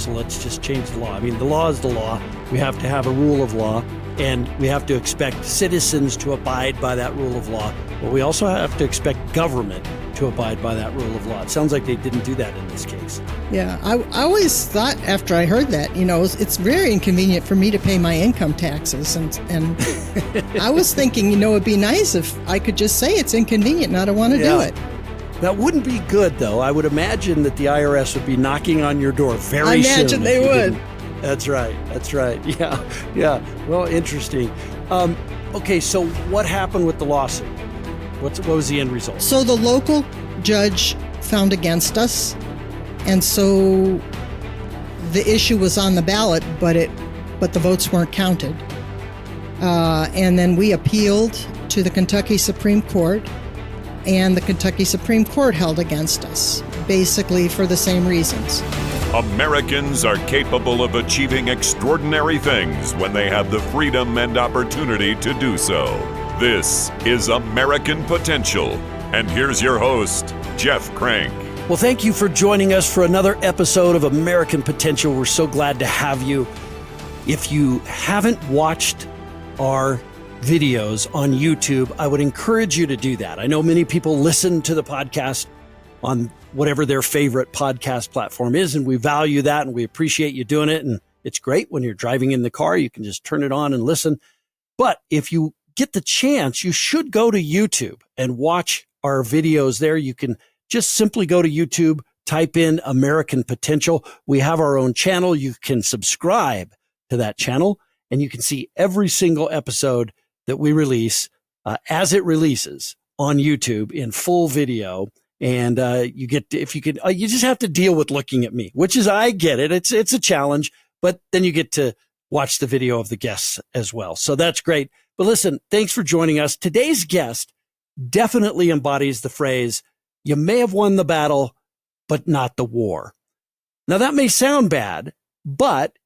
so let's just change the law. I mean, the law is the law. We have to have a rule of law, and we have to expect citizens to abide by that rule of law. But we also have to expect government to abide by that rule of law. It sounds like they didn't do that in this case. Yeah, I always thought after I heard that, it's very inconvenient for me to pay my income taxes. And I was thinking, it'd be nice if I could just say it's inconvenient and I don't want to do it. That wouldn't be good, though. I would imagine that the IRS would be knocking on your door very soon. I imagine they would. That's right. Yeah. Well, interesting. Okay, so what happened with the lawsuit? What was the end result? So the local judge found against us, and so the issue was on the ballot, but the votes weren't counted. And then we appealed to the Kentucky Supreme Court, and the Kentucky Supreme Court held against us, basically for the same reasons. Americans are capable of achieving extraordinary things when they have the freedom and opportunity to do so. This is American Potential. And here's your host, Jeff Crank. Well, thank you for joining us for another episode of American Potential. We're so glad to have you. If you haven't watched our videos on YouTube, I would encourage you to do that. I know many people listen to the podcast on whatever their favorite podcast platform is, and we value that and we appreciate you doing it. And it's great when you're driving in the car, you can just turn it on and listen. But if you get the chance, you should go to YouTube and watch our videos there. You can just simply go to YouTube, type in American Potential. We have our own channel. You can subscribe to that channel and you can see every single episode that we release as it releases on YouTube in full video. And you just have to deal with looking at me, which is, I get it. It's a challenge, but then you get to watch the video of the guests as well. So that's great. But listen, thanks for joining us. Today's guest definitely embodies the phrase, you may have won the battle, but not the war. Now that may sound bad, but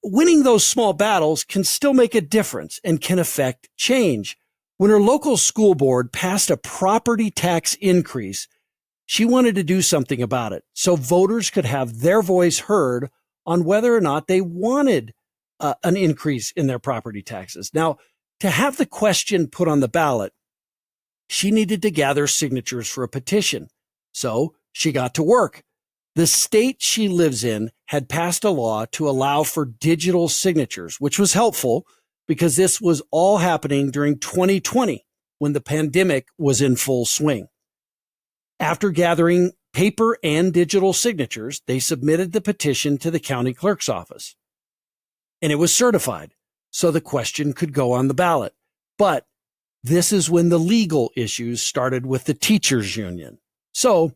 winning those small battles can still make a difference and can affect change. When her local school board passed a property tax increase, she wanted to do something about it so voters could have their voice heard on whether or not they wanted an increase in their property taxes. Now, to have the question put on the ballot, she needed to gather signatures for a petition. So she got to work. The state she lives in had passed a law to allow for digital signatures, which was helpful because this was all happening during 2020 when the pandemic was in full swing. After gathering paper and digital signatures, they submitted the petition to the county clerk's office. And it was certified, so the question could go on the ballot. But this is when the legal issues started with the teachers union. So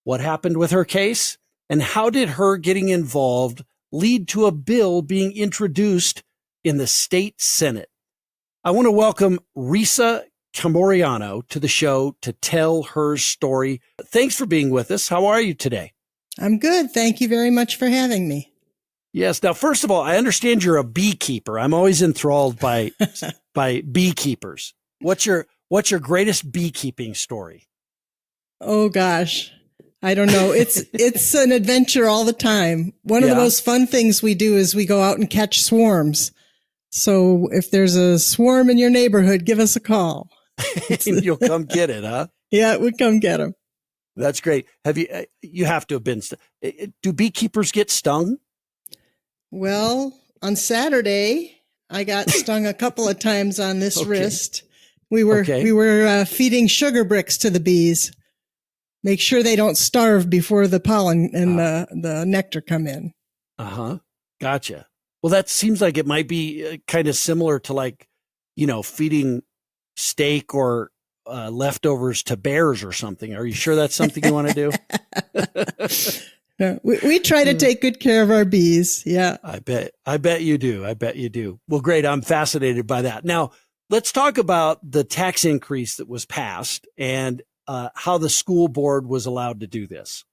what happened with her case? And how did her getting involved lead to a bill being introduced in the state Senate? I want to welcome Resa Camoriano to the show to tell her story. Thanks for being with us. How are you today? I'm good. Thank you very much for having me. Yes. Now, first of all, I understand you're a beekeeper. I'm always enthralled by beekeepers. What's your greatest beekeeping story? Oh gosh, I don't know. It's an adventure all the time. One of the most fun things we do is we go out and catch swarms. So if there's a swarm in your neighborhood, give us a call. You'll come get it, huh? Yeah, we'd come get them. That's great. You have to have been. Do beekeepers get stung? Well, on Saturday, I got stung a couple of times on this wrist. We were feeding sugar bricks to the bees. Make sure they don't starve before the pollen and the nectar come in. Gotcha. Well, that seems like it might be kind of similar to feeding steak or leftovers to bears or something. Are you sure that's something you want to do? No, we try to take good care of our bees. Yeah. I bet you do. Well, great. I'm fascinated by that. Now, let's talk about the tax increase that was passed and how the school board was allowed to do this.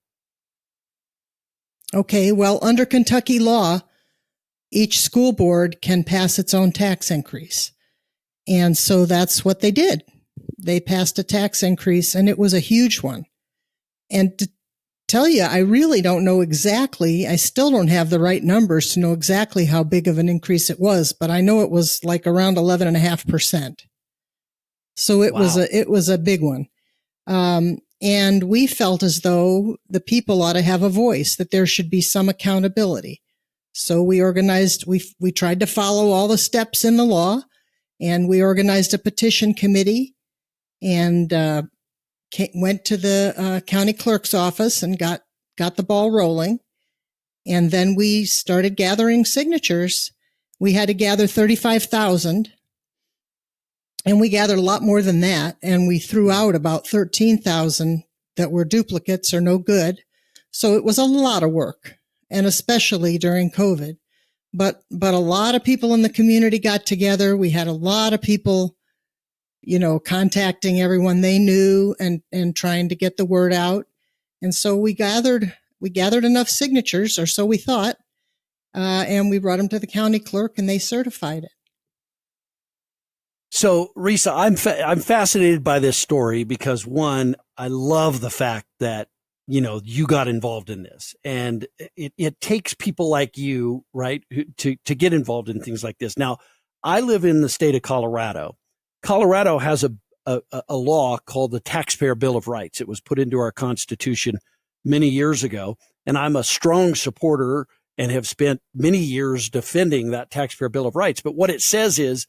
Okay. Well, under Kentucky law, each school board can pass its own tax increase. And so that's what they did. They passed a tax increase and it was a huge one. And tell you, I really don't know exactly. I still don't have the right numbers to know exactly how big of an increase it was, but I know it was like around 11.5%. So it was a big one. And we felt as though the people ought to have a voice, that there should be some accountability. So we organized, we tried to follow all the steps in the law, and we organized a petition committee and went to the county clerk's office and got the ball rolling. And then we started gathering signatures. We had to gather 35,000. And we gathered a lot more than that. And we threw out about 13,000 that were duplicates or no good. So it was a lot of work, and especially during COVID. But a lot of people in the community got together. We had a lot of people, contacting everyone they knew and trying to get the word out. And so we gathered enough signatures, or so we thought, and we brought them to the county clerk, and they certified it. So, Resa, I'm fascinated by this story because, one, I love the fact that, you got involved in this, and it takes people like you, right, to get involved in things like this. Now, I live in the state of Colorado. Colorado has a law called the Taxpayer Bill of Rights. It was put into our Constitution many years ago, and I'm a strong supporter and have spent many years defending that Taxpayer Bill of Rights. But what it says is,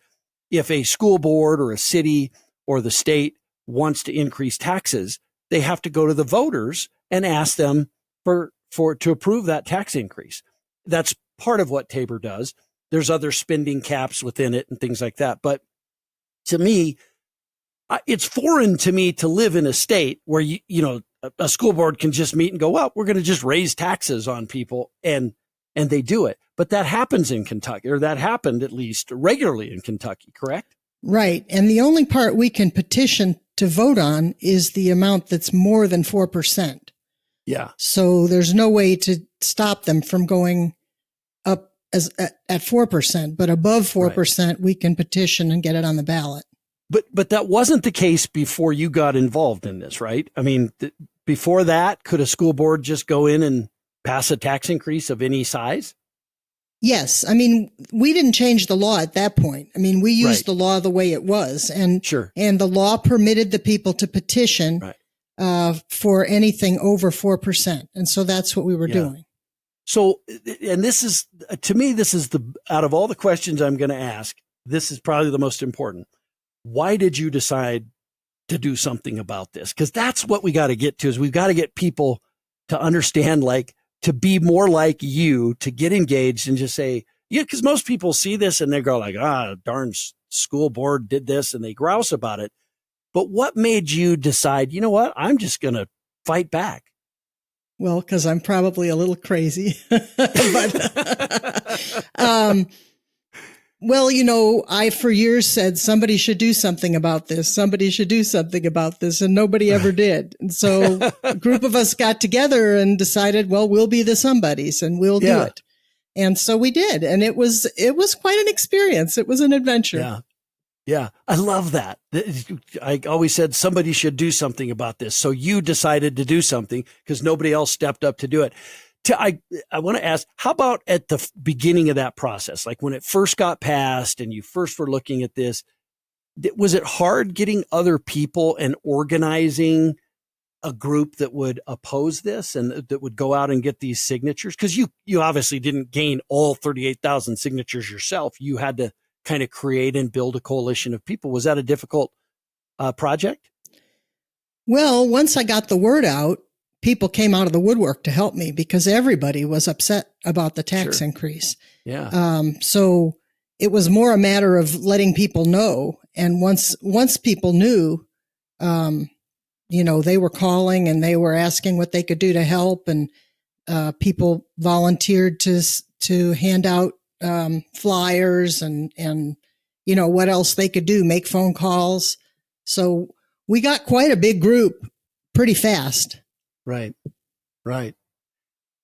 if a school board or a city or the state wants to increase taxes, they have to go to the voters and ask them to approve that tax increase. That's part of what Tabor does. There's other spending caps within it and things like that. But to me, it's foreign to me to live in a state where a school board can just meet and go, well, we're going to just raise taxes on people, and they do it. But that happens in Kentucky, or that happened at least regularly in Kentucky, correct? Right. And the only part we can petition to vote on is the amount that's more than 4%. Yeah. So there's no way to stop them from going up at 4%, but above 4%, right, we can petition and get it on the ballot. But that wasn't the case before you got involved in this, right? I mean, before that, could a school board just go in and pass a tax increase of any size? Yes. I mean, we didn't change the law at that point. I mean, we used the law the way it was, and and the law permitted the people to petition for anything over 4%. And so that's what we were doing. So, and this is, to me, this is out of all the questions I'm going to ask, this is probably the most important. Why did you decide to do something about this? Because that's what we got to get to, is we've got to get people to understand, to be more like you, to get engaged and just say, because most people see this and they go darn school board did this, and they grouse about it. But what made you decide, you know what, I'm just going to fight back? Well, because I'm probably a little crazy. Well, I for years said somebody should do something about this. Somebody should do something about this. And nobody ever did. And so a group of us got together and decided, well, we'll be the somebodies and we'll do it. And so we did. And it was quite an experience. It was an adventure. Yeah. Yeah. I love that. I always said somebody should do something about this. So you decided to do something because nobody else stepped up to do it. I want to ask, how about at the beginning of that process? Like when it first got passed and you first were looking at this, was it hard getting other people and organizing a group that would oppose this and that would go out and get these signatures? Because you obviously didn't gain all 38,000 signatures yourself. You had to kind of create and build a coalition of people. Was that a difficult project? Well, once I got the word out, people came out of the woodwork to help me because everybody was upset about the tax increase. Yeah. So it was more a matter of letting people know. And once people knew, they were calling and they were asking what they could do to help. And people volunteered to hand out flyers and what else they could do, make phone calls. So we got quite a big group pretty fast. Right.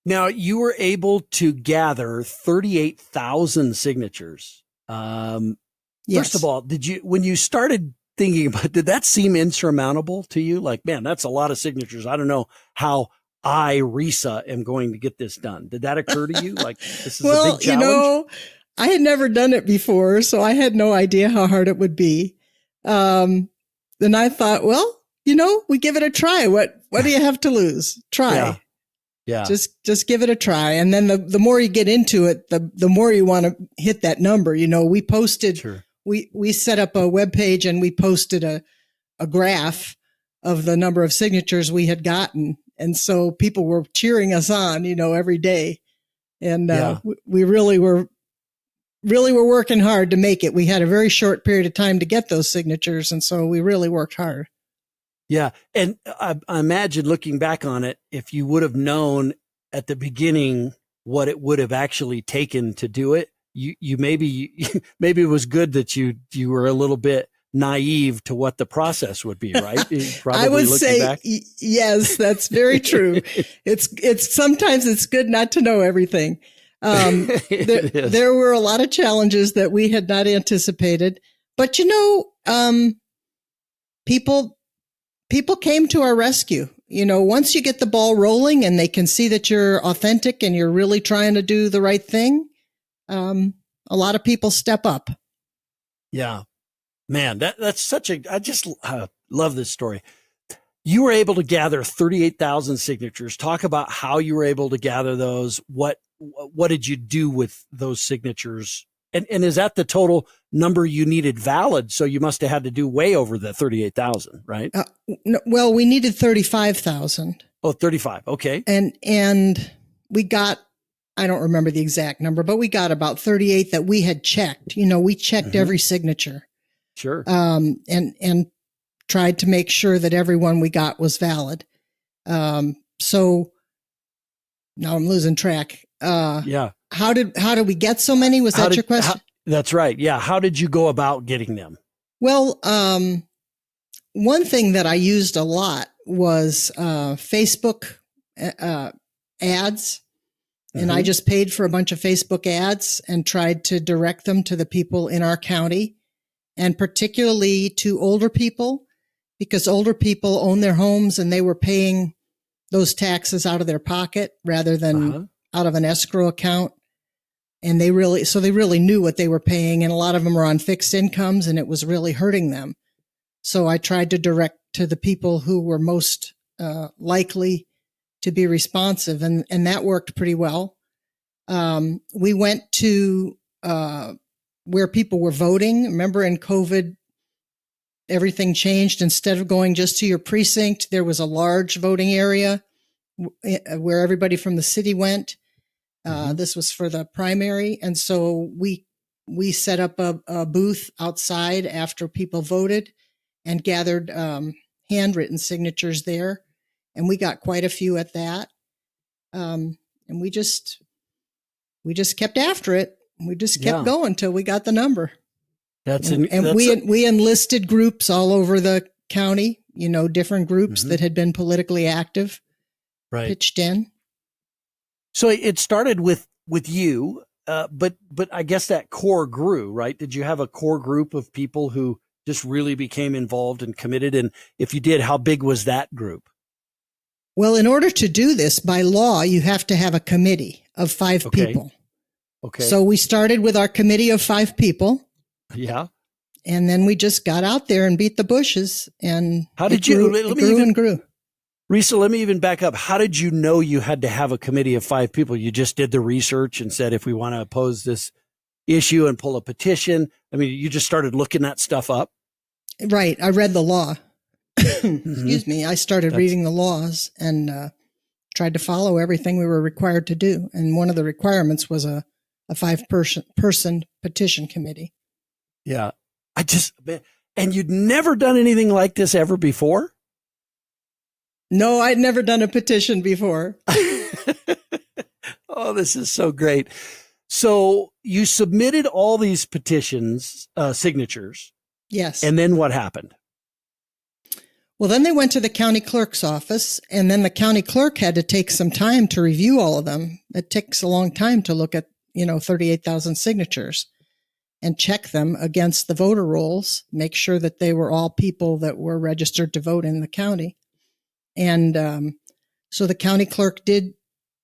Now, you were able to gather 38,000 signatures. Yes. First of all, when you started thinking about it, did that seem insurmountable to you? Like, man, that's a lot of signatures. I don't know how I, Resa, am going to get this done? Did that occur to you? Like, this is a Well, big challenge? I had never done it before, so I had no idea how hard it would be. Then I thought, well, we give it a try. What do you have to lose? Try. Yeah. Just give it a try. And then the more you get into it, the more you want to hit that number. We posted, Sure. we set up a web page and we posted a graph of the number of signatures we had gotten. And so people were cheering us on, every day. And we really were working hard to make it. We had a very short period of time to get those signatures. And so we really worked hard. Yeah. And I imagine looking back on it, if you would have known at the beginning what it would have actually taken to do it, you maybe it was good that you were a little bit naive to what the process would be, right? Probably I would say, back. Yes, that's very true. It's sometimes it's good not to know everything. There were a lot of challenges that we had not anticipated, but people came to our rescue. Once you get the ball rolling and they can see that you're authentic and you're really trying to do the right thing, a lot of people step up. Yeah. Man, that's I just love this story. You were able to gather 38,000 signatures. Talk about how you were able to gather those. What did you do with those signatures? And is that the total number you needed valid? So you must have had to do way over the 38,000, right? No, well, we needed 35,000. Oh, 35. Okay. And we got, I don't remember the exact number, but we got about 38 that we had checked. We checked every signature. Sure. And tried to make sure that everyone we got was valid. So now I'm losing track. Yeah. How did we get so many? Was that your question? That's right. Yeah. How did you go about getting them? Well, one thing that I used a lot was Facebook ads. And I just paid for a bunch of Facebook ads and tried to direct them to the people in our county, and particularly to older people, because older people own their homes and they were paying those taxes out of their pocket rather than out of an escrow account. And they really knew what they were paying. And a lot of them were on fixed incomes and it was really hurting them. So I tried to direct to the people who were most likely to be responsive. And that worked pretty well. We went to where people were voting. Remember in COVID, everything changed. Instead of going just to your precinct, there was a large voting area where everybody from the city went. This was for the primary. And so we set up a booth outside after people voted and gathered handwritten signatures there. And we got quite a few at that. And we just kept after it. We just kept going till we got the number. We enlisted groups all over the county, different groups that had been politically active, pitched in. So it started with you, but I guess that core grew, right? Did you have a core group of people who just really became involved and committed? And if you did, how big was that group? Well, in order to do this, by law, you have to have a committee of 5 people. Okay. So we started with our committee of 5 people. Yeah. And then we just got out there and beat the bushes, and how did you grew. Resa, let me even back up. How did you know you had to have a committee of 5 people? You just did the research and said, if we want to oppose this issue and pull a petition. I mean, you just started looking that stuff up. Right. I read the law. Excuse me. I started reading the laws and tried to follow everything we were required to do. And one of the requirements was a 5-person petition committee. Yeah. And you'd never done anything like this ever before? No, I'd never done a petition before. Oh, this is so great. So you submitted all these petitions, signatures. Yes. And then what happened? Well, then they went to the county clerk's office, and then the county clerk had to take some time to review all of them. It takes a long time to look at, 38,000 signatures and check them against the voter rolls, make sure that they were all people that were registered to vote in the county. And So the county clerk did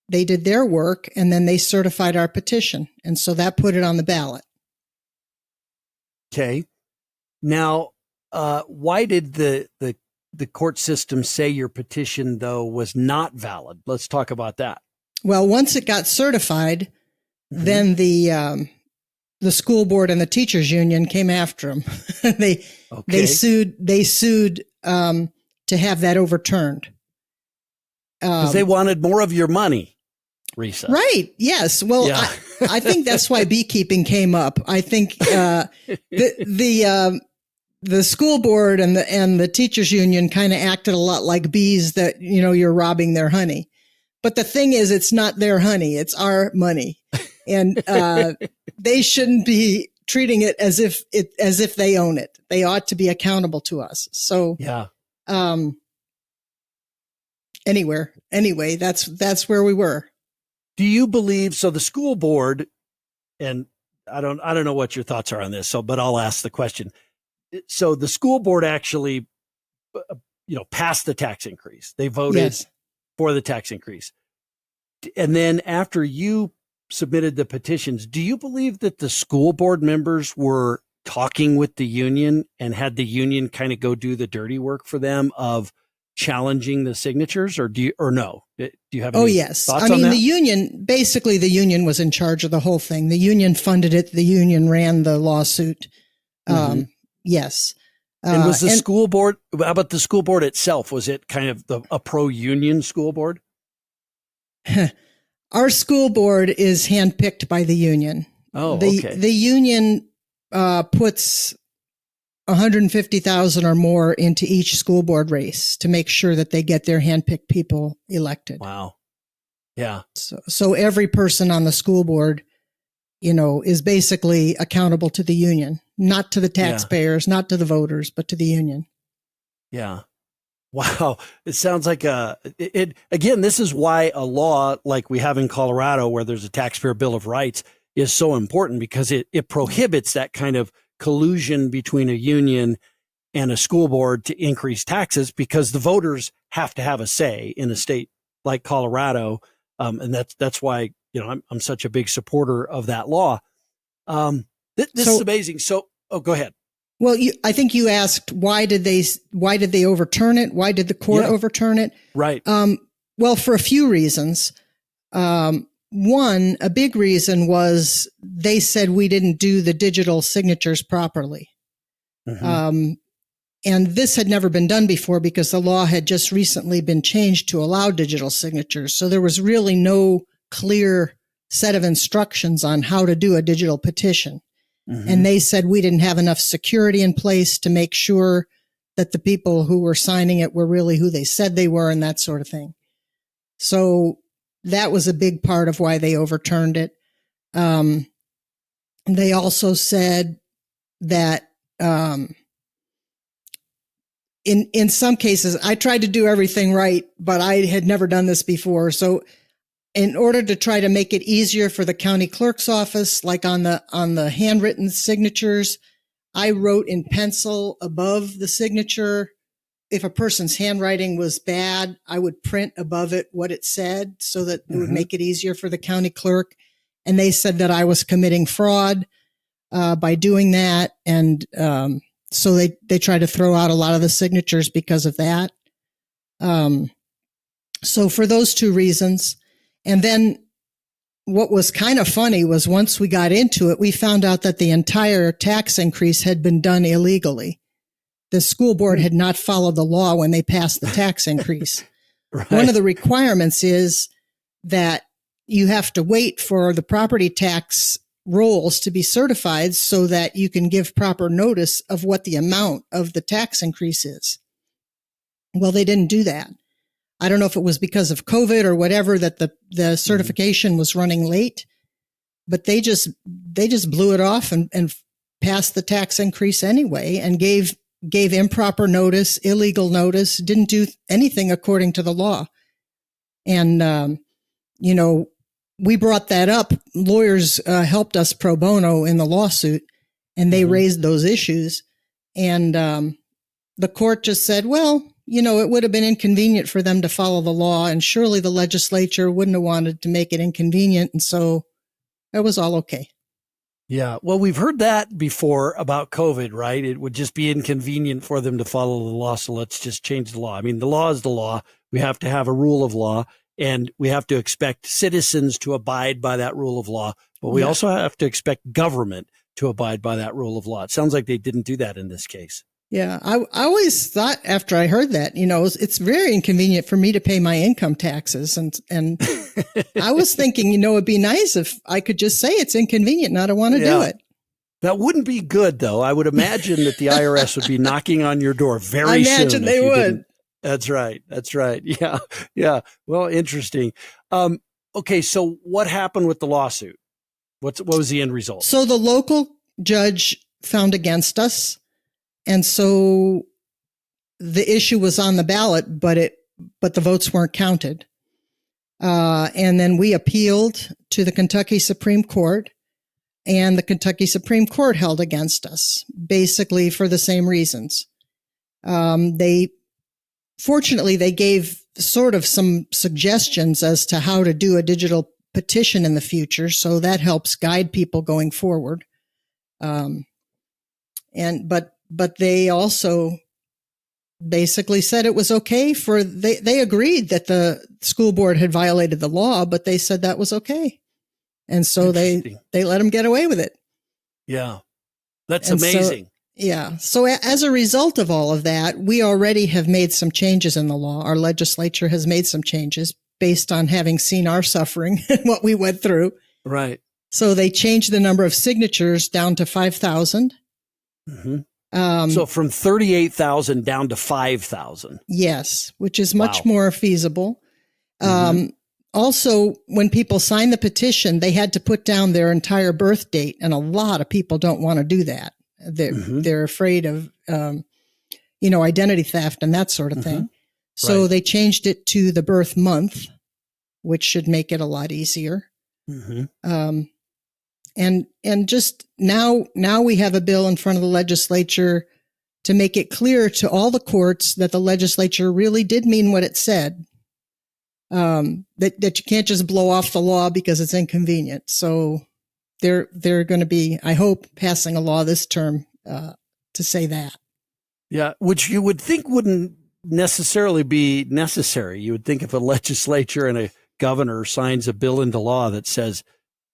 their work, and then they certified our petition. And so that put it on the ballot. Okay. Now, why did the court system say your petition, though, was not valid? Let's talk about that. Well, once it got certified, then the school board and the teachers union came after them. They sued to have that overturned. Because they wanted more of your money, Resa. Right. Yes. Well, Yeah. I think that's why beekeeping came up. I think the school board and the teachers union kind of acted a lot like bees that, you're robbing their honey. But the thing is, it's not their honey. It's our money. And they shouldn't be treating it as if they own it. They ought to be accountable to us. So, yeah. Anyway, that's where we were. Do you believe, so the school board, and I don't know what your thoughts are on this, but I'll ask the question. So the school board actually, passed the tax increase. They voted for the tax increase. And then after you submitted the petitions, do you believe that the school board members were talking with the union and had the union kind of go do the dirty work for them of challenging the signatures, or no? Do you have any thoughts on that? The union was in charge of the whole thing. The union funded it. The union ran the lawsuit. Yes. And was the school board, how about the school board itself? Was it kind of a pro-union school board? Our school board is handpicked by the union. Oh, okay. The union puts $150,000 or more into each school board race to make sure that they get their handpicked people elected. Wow. Yeah. So every person on the school board, is basically accountable to the union, not to the taxpayers, not to the voters, but to the union. Yeah. Wow. It sounds like again, this is why a law like we have in Colorado, where there's a taxpayer bill of rights, is so important, because it prohibits that kind of collusion between a union and a school board to increase taxes, because the voters have to have a say in a state like Colorado. And that's why, I'm such a big supporter of that law. This is amazing. So, go ahead. Well, I think you asked, why did they overturn it? Why did the court overturn it? Right. Well, for a few reasons. One, a big reason was they said we didn't do the digital signatures properly. And this had never been done before, because the law had just recently been changed to allow digital signatures. So there was really no clear set of instructions on how to do a digital petition. And they said we didn't have enough security in place to make sure that the people who were signing it were really who they said they were, and that sort of thing. So that was a big part of why they overturned it. They also said that in some cases, I tried to do everything right, but I had never done this before. So in order to try to make it easier for the county clerk's office, like on the handwritten signatures, I wrote in pencil above the signature. If a person's handwriting was bad, I would print above it what it said, so that it would make it easier for the county clerk. And they said that I was committing fraud by doing that. And so they tried to throw out a lot of the signatures because of that. So for those two reasons. And then what was kind of funny was, once we got into it, we found out that the entire tax increase had been done illegally. The school board had not followed the law when they passed the tax increase. Right. One of the requirements is that you have to wait for the property tax rolls to be certified so that you can give proper notice of what the amount of the tax increase is. Well, they didn't do that. I don't know if it was because of COVID or whatever that the certification was running late, but they just blew it off and passed the tax increase anyway, and gave improper notice, illegal notice, didn't do anything according to the law. And, we brought that up. Lawyers helped us pro bono in the lawsuit, and they raised those issues. And the court just said, well, it would have been inconvenient for them to follow the law, and surely the legislature wouldn't have wanted to make it inconvenient. And so it was all okay. Yeah. Well, we've heard that before about COVID, right? It would just be inconvenient for them to follow the law. So let's just change the law. I mean, the law is the law. We have to have a rule of law, and we have to expect citizens to abide by that rule of law. But we also have to expect government to abide by that rule of law. It sounds like they didn't do that in this case. Yeah. I always thought after I heard that, it's very inconvenient for me to pay my income taxes. And I was thinking, it'd be nice if I could just say it's inconvenient and I don't want to do it. That wouldn't be good, though. I would imagine that the IRS would be knocking on your door very soon. I imagine they would. That's right. That's right. Yeah. Yeah. Well, interesting. Okay. So what happened with the lawsuit? What was the end result? So the local judge found against us. And so the issue was on the ballot, but the votes weren't counted. And then we appealed to the Kentucky Supreme Court, and the Kentucky Supreme Court held against us, basically for the same reasons. Fortunately, they gave sort of some suggestions as to how to do a digital petition in the future. So that helps guide people going forward. But they also basically said it was okay they agreed that the school board had violated the law, but they said that was okay. And so they let them get away with it. Yeah. That's amazing. So as a result of all of that, we already have made some changes in the law. Our legislature has made some changes based on having seen our suffering and what we went through. Right. So they changed the number of signatures down to 5,000. Mm-hmm. So from 38,000 down to 5,000. Yes, which is much more feasible. Also, when people sign the petition, they had to put down their entire birth date, and a lot of people don't want to do that. They're afraid of, identity theft and that sort of thing. So they changed it to the birth month, which should make it a lot easier. And just now we have a bill in front of the legislature to make it clear to all the courts that the legislature really did mean what it said. That you can't just blow off the law because it's inconvenient. So they're going to be, I hope, passing a law this term to say that. Yeah, which you would think wouldn't necessarily be necessary. You would think if a legislature and a governor signs a bill into law that says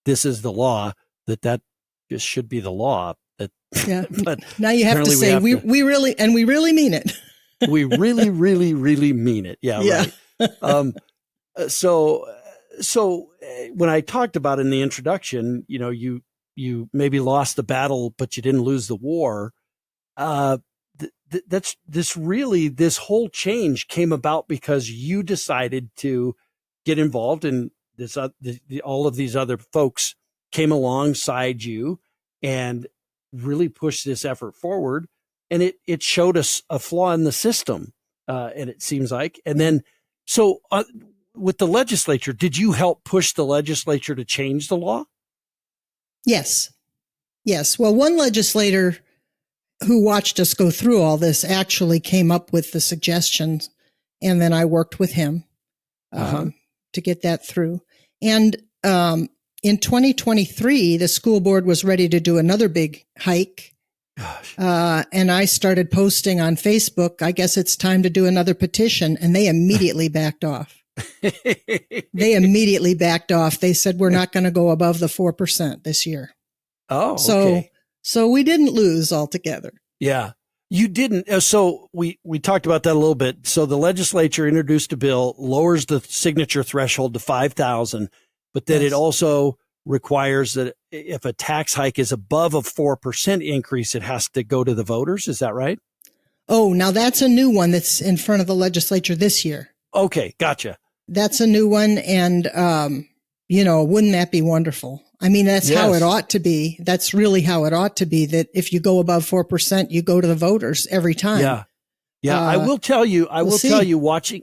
this is the law, that just should be the law. But now you have to say we really mean it. We really, really, really mean it. Yeah. Right. So when I talked about in the introduction, you maybe lost the battle, but you didn't lose the war. This whole change came about because you decided to get involved in this. All of these other folks came alongside you and really pushed this effort forward. And it showed us a flaw in the system. And it seems like, and then, with the legislature, did you help push the legislature to change the law? Yes. Well, one legislator who watched us go through all this actually came up with the suggestions, and then I worked with him to get that through. And in 2023, the school board was ready to do another big hike. And I started posting on Facebook, I guess it's time to do another petition, and they immediately backed off. They said, we're not going to go above the 4% this year. Oh, okay. So we didn't lose altogether. Yeah, you didn't. So we talked about that a little bit. So the legislature introduced a bill, lowers the signature threshold to 5,000, but then it also requires that if a tax hike is above a 4% increase, it has to go to the voters. Is that right? Oh, now that's a new one that's in front of the legislature this year. Okay, gotcha. That's a new one. And, wouldn't that be wonderful? I mean, that's how it ought to be. That's really how it ought to be, that if you go above 4%, you go to the voters every time. Yeah. Yeah. I will tell you, watching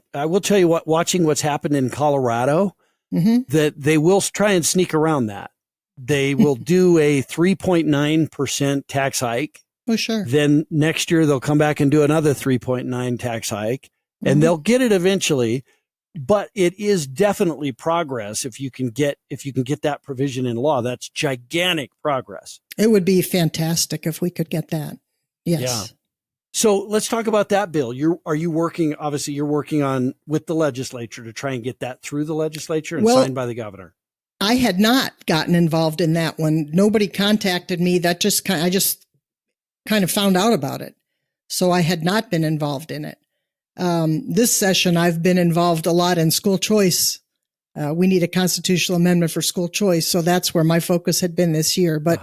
what's happened in Colorado, that they will try and sneak around that. They will do a 3.9% tax hike. Oh, sure. Then next year they'll come back and do another 3.9 tax hike. and they'll get it eventually. But it is definitely progress if you can get that provision in law. That's gigantic progress. It would be fantastic if we could get that. Yes. Yeah. So let's talk about that bill. Are you working? Obviously, you're working on with the legislature to try and get that through the legislature and signed by the governor. I had not gotten involved in that one. Nobody contacted me. I just kind of found out about it, so I had not been involved in it. This session, I've been involved a lot in school choice. We need a constitutional amendment for school choice. So that's where my focus had been this year. But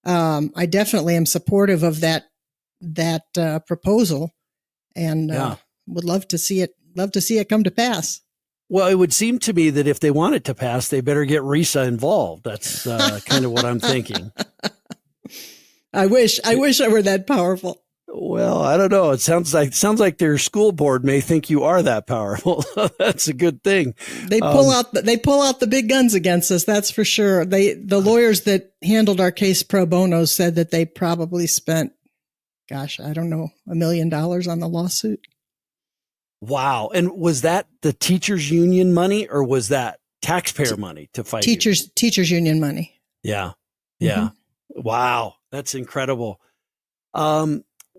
I definitely am supportive of that proposal, and would love to see it come to pass. Well, it would seem to me that if they want it to pass, they better get Resa involved. That's kind of what I'm thinking. I wish I were that powerful. Well, I don't know. It sounds like their school board may think you are that powerful. That's a good thing. They pull out the big guns against us. That's for sure. The lawyers that handled our case pro bono said that they probably spent, gosh, I don't know, $1 million on the lawsuit. Wow. And was that the teachers union money or was that taxpayer money to fight teachers union money? Yeah. Yeah. Mm-hmm. Wow. That's incredible.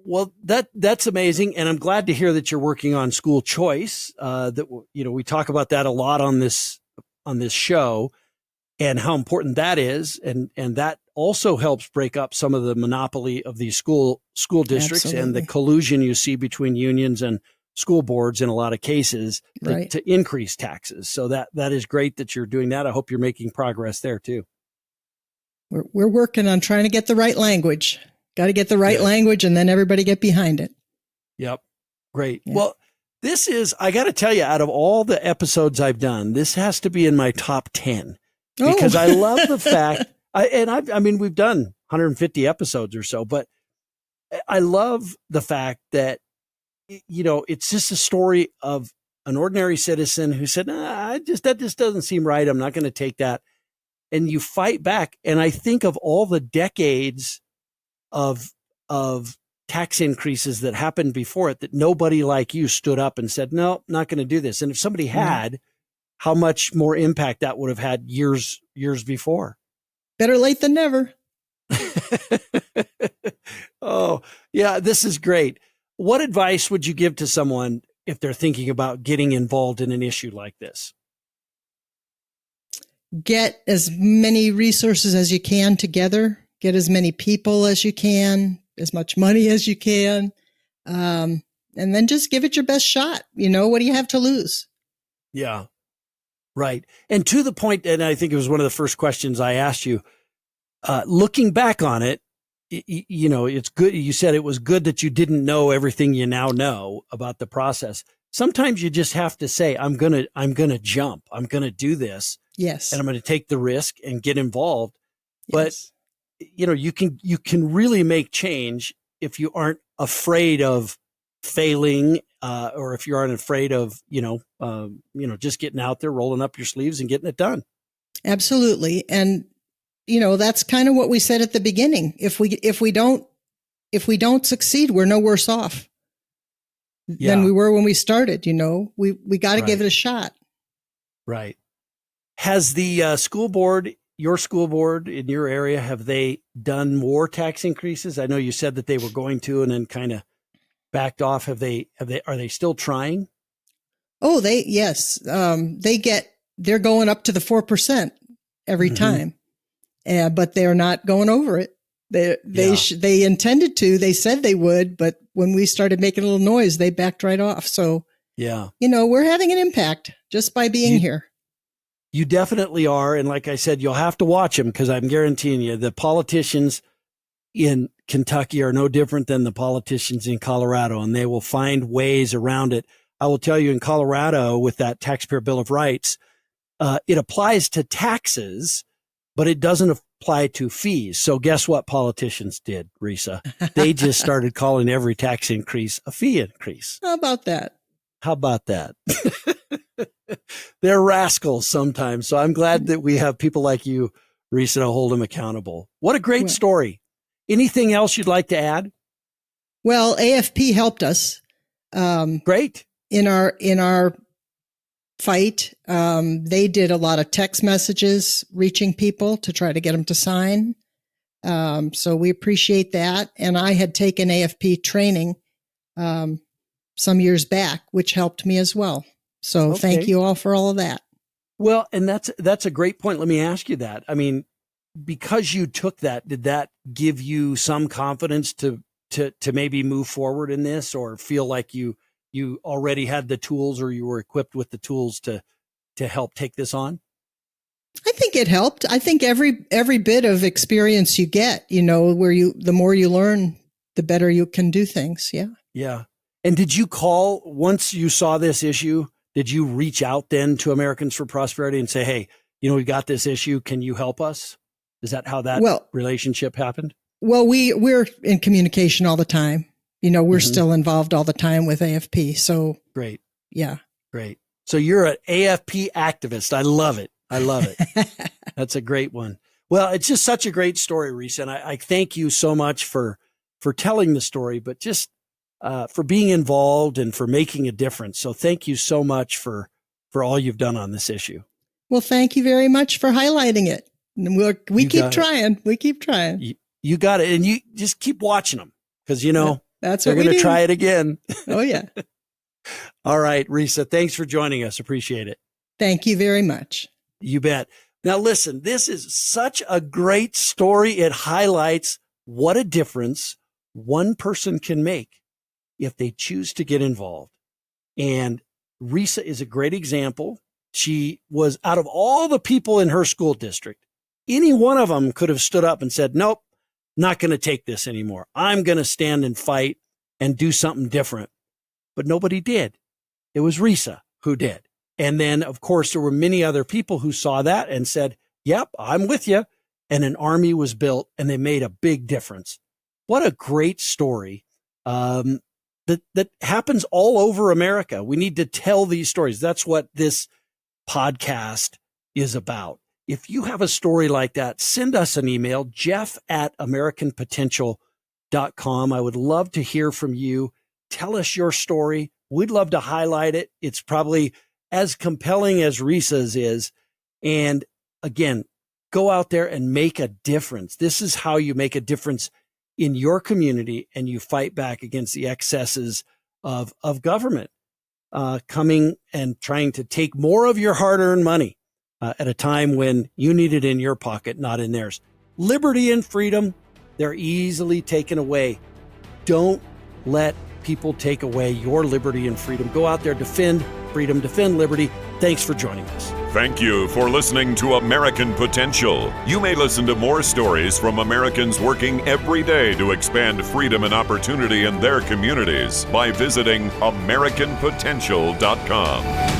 Well, that's amazing, and I'm glad to hear that you're working on school choice. We talk about that a lot on this show, and how important that is, and that also helps break up some of the monopoly of these school districts. Absolutely. And the collusion you see between unions and school boards in a lot of cases to increase taxes. So that is great that you're doing that. I hope you're making progress there too. We're working on trying to get the right language. Got to get the right language, and then everybody get behind it. Yep. Great. Yeah. Well, I got to tell you, out of all the episodes I've done, this has to be in my top 10 because I love the fact, I mean, we've done 150 episodes or so, but I love the fact that, it's just a story of an ordinary citizen who said, that just doesn't seem right. I'm not going to take that. And you fight back. And I think of all the decades of tax increases that happened before it, that nobody like you stood up and said, no, not going to do this. And if somebody had, how much more impact that would have had years before. Better late than never. Oh, yeah, this is great. What advice would you give to someone if they're thinking about getting involved in an issue like this? Get as many resources as you can together. Get as many people as you can, as much money as you can, and then just give it your best shot. What do you have to lose? Yeah, right. And to the point, and I think it was one of the first questions I asked you, looking back on it, it's good. You said it was good that you didn't know everything you now know about the process. Sometimes you just have to say, I'm going to jump. I'm going to do this. Yes. And I'm going to take the risk and get involved. Yes. But you can really make change if you aren't afraid of failing, or if you aren't afraid of, just getting out there, rolling up your sleeves and getting it done. Absolutely. And, that's kind of what we said at the beginning. If we don't succeed, we're no worse off than we were when we started. We got to give it a shot. Right. Has the school board, your school board in your area, have they done more tax increases? I know you said that they were going to and then kind of backed off. Are they still trying? Oh, yes. They're going up to the 4% every time. But they're not going over it. They intended to, they said they would, but when we started making a little noise, they backed right off. So, we're having an impact just by being here. You definitely are. And like I said, you'll have to watch them because I'm guaranteeing you the politicians in Kentucky are no different than the politicians in Colorado, and they will find ways around it. I will tell you, in Colorado, with that Taxpayer Bill of Rights, it applies to taxes, but it doesn't apply to fees. So guess what politicians did, Resa? They just started calling every tax increase a fee increase. How about that? They're rascals sometimes. So I'm glad that we have people like you, Resa, to hold them accountable. What a great story. Anything else you'd like to add? Well, AFP helped us. Great. in our fight. They did a lot of text messages reaching people to try to get them to sign. So we appreciate that. And I had taken AFP training some years back, which helped me as well. So Thank you all for all of that. Well, and that's a great point. Let me ask you that. I mean, because you took that, did that give you some confidence to maybe move forward in this, or feel like you already had the tools, or you were equipped with the tools to help take this on? I think it helped. I think every bit of experience you get, the more you learn, the better you can do things. Yeah. Yeah. And did you call, once you saw this issue, did you reach out then to Americans for Prosperity and say, hey, we've got this issue. Can you help us? Is that how that relationship happened? Well, we're in communication all the time. We're still involved all the time with AFP. So great. Yeah. Great. So you're an AFP activist. I love it. That's a great one. Well, it's just such a great story, Resa. And I thank you so much for telling the story, but just for being involved and for making a difference. So thank you so much for all you've done on this issue. Well, thank you very much for highlighting it. And we keep trying. We keep trying. You got it. And you just keep watching them, because, that's they're going to try it again. Oh, yeah. All right, Resa, thanks for joining us. Appreciate it. Thank you very much. You bet. Now, listen, this is such a great story. It highlights what a difference one person can make if they choose to get involved. And Resa is a great example. She was, out of all the people in her school district, any one of them could have stood up and said, nope, not going to take this anymore. I'm going to stand and fight and do something different. But nobody did. It was Resa who did. And then, of course, there were many other people who saw that and said, yep, I'm with you. And an army was built, and they made a big difference. What a great story that happens all over America. We need to tell these stories. That's what this podcast is about. If you have a story like that, send us an email, jeff@americanpotential.com. I would love to hear from you. Tell us your story. We'd love to highlight it. It's probably as compelling as Resa's is. And again, go out there and make a difference. This is how you make a difference in your community, and you fight back against the excesses of government coming and trying to take more of your hard-earned money at a time when you need it in your pocket, not in theirs. Liberty and freedom, they're easily taken away. Don't let people take away your liberty and freedom. Go out there, defend freedom, defend liberty. Thanks for joining us. Thank you for listening to American Potential. You may listen to more stories from Americans working every day to expand freedom and opportunity in their communities by visiting AmericanPotential.com.